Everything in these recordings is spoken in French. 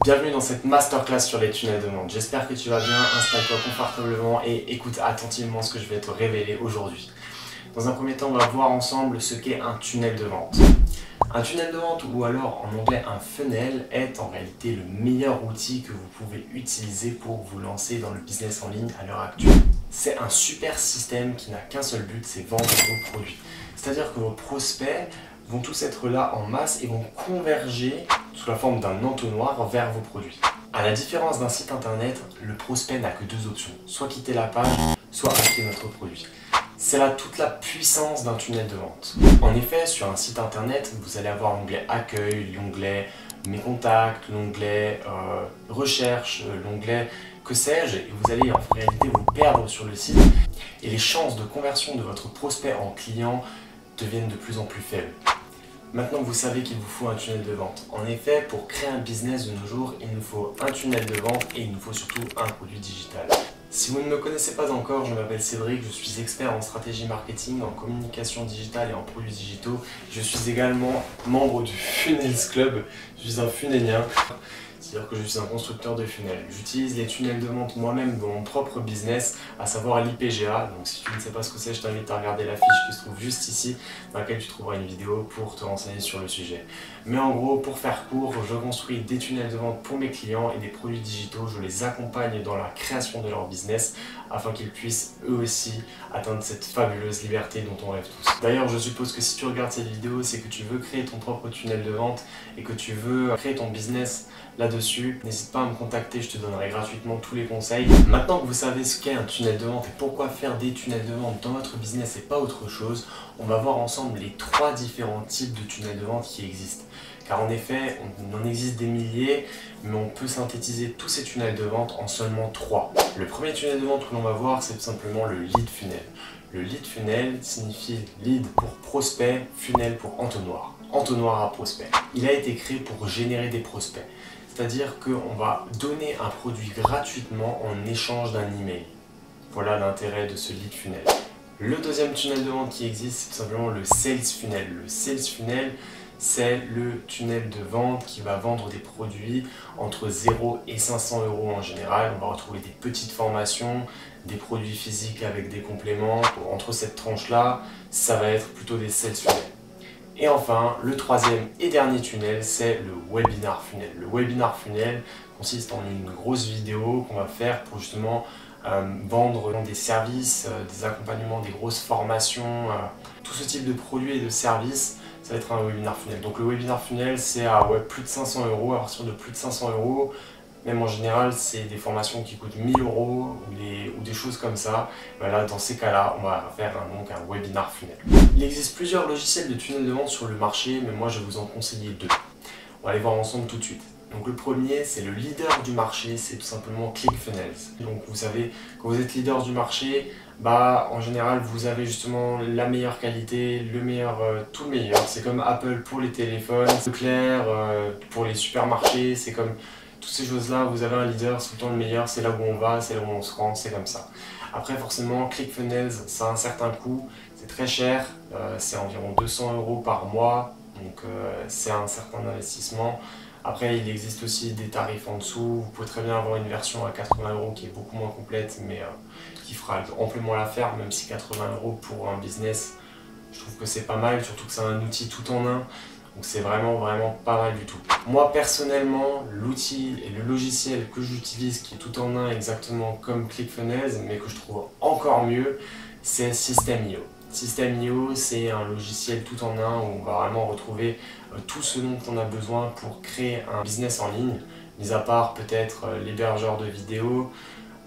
Bienvenue dans cette masterclass sur les tunnels de vente. J'espère que tu vas bien, installe-toi confortablement et écoute attentivement ce que je vais te révéler aujourd'hui. Dans un premier temps, on va voir ensemble ce qu'est un tunnel de vente. Un tunnel de vente, ou alors en anglais un funnel, est en réalité le meilleur outil que vous pouvez utiliser pour vous lancer dans le business en ligne à l'heure actuelle. C'est un super système qui n'a qu'un seul but, c'est vendre vos produits. C'est-à-dire que vos prospects vont tous être là en masse et vont converger sous la forme d'un entonnoir vers vos produits. À la différence d'un site internet, le prospect n'a que deux options, soit quitter la page, soit acheter notre produit. C'est là toute la puissance d'un tunnel de vente. En effet, sur un site internet, vous allez avoir l'onglet accueil, l'onglet mes contacts, l'onglet recherche, l'onglet que sais-je, et vous allez en réalité vous perdre sur le site et les chances de conversion de votre prospect en client deviennent de plus en plus faibles. Maintenant que vous savez qu'il vous faut un tunnel de vente. En effet, pour créer un business de nos jours, il nous faut un tunnel de vente et il nous faut surtout un produit digital. Si vous ne me connaissez pas encore, je m'appelle Cédric, je suis expert en stratégie marketing, en communication digitale et en produits digitaux. Je suis également membre du Funnels Club, je suis un funnelien. C'est-à-dire que je suis un constructeur de funnels. J'utilise les tunnels de vente moi-même dans mon propre business, à savoir l'IPGA. Donc si tu ne sais pas ce que c'est, je t'invite à regarder la fiche qui se trouve juste ici, dans laquelle tu trouveras une vidéo pour te renseigner sur le sujet. Mais en gros, pour faire court, je construis des tunnels de vente pour mes clients et des produits digitaux. Je les accompagne dans la création de leur business afin qu'ils puissent eux aussi atteindre cette fabuleuse liberté dont on rêve tous. D'ailleurs, je suppose que si tu regardes cette vidéo, c'est que tu veux créer ton propre tunnel de vente et que tu veux créer ton business là-dessus. N'hésite pas à me contacter, je te donnerai gratuitement tous les conseils. Maintenant que vous savez ce qu'est un tunnel de vente et pourquoi faire des tunnels de vente dans votre business et pas autre chose, on va voir ensemble les trois différents types de tunnels de vente qui existent. Car en effet, il en existe des milliers, mais on peut synthétiser tous ces tunnels de vente en seulement trois. Le premier tunnel de vente que l'on va voir, c'est tout simplement le lead funnel. Le lead funnel signifie lead pour prospect, funnel pour entonnoir. Entonnoir à prospect. Il a été créé pour générer des prospects. C'est-à-dire qu'on va donner un produit gratuitement en échange d'un email. Voilà l'intérêt de ce lead funnel. Le deuxième tunnel de vente qui existe, c'est tout simplement le sales funnel. Le sales funnel, c'est le tunnel de vente qui va vendre des produits entre 0 et 500 € en général. On va retrouver des petites formations, des produits physiques avec des compléments. Entre cette tranche-là, ça va être plutôt des sales funnels. Et enfin, le troisième et dernier tunnel, c'est le webinar funnel. Le webinar funnel consiste en une grosse vidéo qu'on va faire pour justement vendre des services, des accompagnements, des grosses formations, tout ce type de produits et de services. Ça va être un webinar funnel. Donc le webinar funnel, c'est à plus de 500 €. À partir de plus de 500 €, même en général, c'est des formations qui coûtent 1000 € ou des choses comme ça. Voilà, dans ces cas-là, on va faire donc un webinar funnel. Il existe plusieurs logiciels de tunnel de vente sur le marché, mais moi je vais vous en conseiller deux. On va les voir ensemble tout de suite. Donc le premier, c'est le leader du marché, c'est tout simplement ClickFunnels. Donc vous savez, quand vous êtes leader du marché, en général vous avez justement la meilleure qualité, le meilleur, tout le meilleur. C'est comme Apple pour les téléphones, Leclerc pour les supermarchés, c'est comme toutes ces choses-là, vous avez un leader, c'est tout le temps le meilleur, c'est là où on va, c'est là où on se rend, c'est comme ça. Après forcément, ClickFunnels, ça a un certain coût, c'est très cher, c'est environ 200 € par mois, donc c'est un certain investissement. Après, il existe aussi des tarifs en dessous. Vous pouvez très bien avoir une version à 80 € qui est beaucoup moins complète, mais qui fera amplement l'affaire, même si 80 € pour un business, je trouve que c'est pas mal, surtout que c'est un outil tout en un. Donc c'est vraiment pas mal du tout. Moi personnellement, l'outil et le logiciel que j'utilise, qui est tout en un exactement comme ClickFunnels, mais que je trouve encore mieux, c'est System.io. System.io, c'est un logiciel tout en un où on va vraiment retrouver tout ce dont on a besoin pour créer un business en ligne, mis à part peut-être l'hébergeur de vidéos,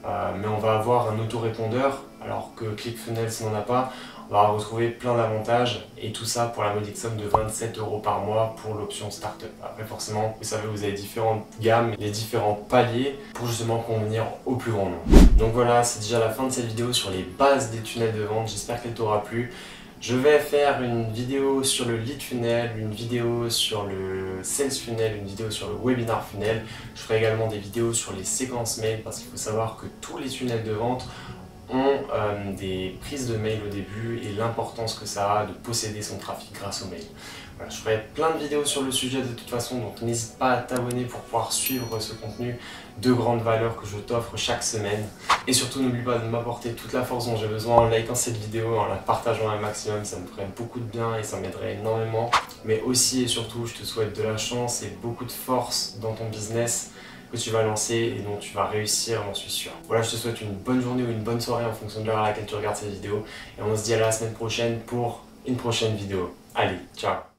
mais on va avoir un autorépondeur, alors que ClickFunnels n'en a pas. On va retrouver plein d'avantages et tout ça pour la modique somme de 27 € par mois pour l'option Startup. Après forcément, vous savez, vous avez différentes gammes, les différents paliers pour justement convenir au plus grand nombre. Donc voilà, c'est déjà la fin de cette vidéo sur les bases des tunnels de vente. J'espère qu'elle t'aura plu. Je vais faire une vidéo sur le lead funnel, une vidéo sur le sales funnel, une vidéo sur le webinar funnel. Je ferai également des vidéos sur les séquences mail parce qu'il faut savoir que tous les tunnels de vente ont des prises de mail au début et l'importance que ça a de posséder son trafic grâce au mail. Voilà, je ferai plein de vidéos sur le sujet de toute façon, donc n'hésite pas à t'abonner pour pouvoir suivre ce contenu de grande valeur que je t'offre chaque semaine. Et surtout n'oublie pas de m'apporter toute la force dont j'ai besoin en likant cette vidéo, en la partageant un maximum, ça me ferait beaucoup de bien et ça m'aiderait énormément. Mais aussi et surtout, je te souhaite de la chance et beaucoup de force dans ton business que tu vas lancer et dont tu vas réussir, j'en suis sûr. Voilà, je te souhaite une bonne journée ou une bonne soirée en fonction de l'heure à laquelle tu regardes cette vidéo. Et on se dit à la semaine prochaine pour une prochaine vidéo. Allez, ciao!